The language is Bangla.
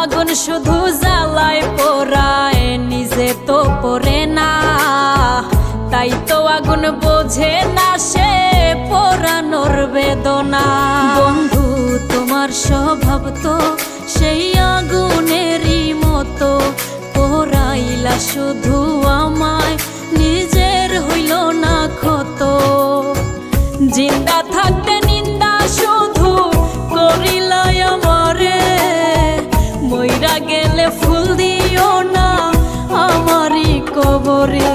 আগুন শুধু জ্বালায় পোড়ায়, নিজে তো পড়ে না, তাই তো আগুন বোঝে না সে পোড়ানোর বেদনা। বন্ধু তোমার স্বভাব তো সেই আগুনেরই মতো, পোড়াইলা শুধু আমায়, নিজের হইল না ক্ষত। জিন্দা থাকতে নিন্দা শুধু করিলাই আমারে, মইরা গেলে ফুল দিও না আমারই কবরে।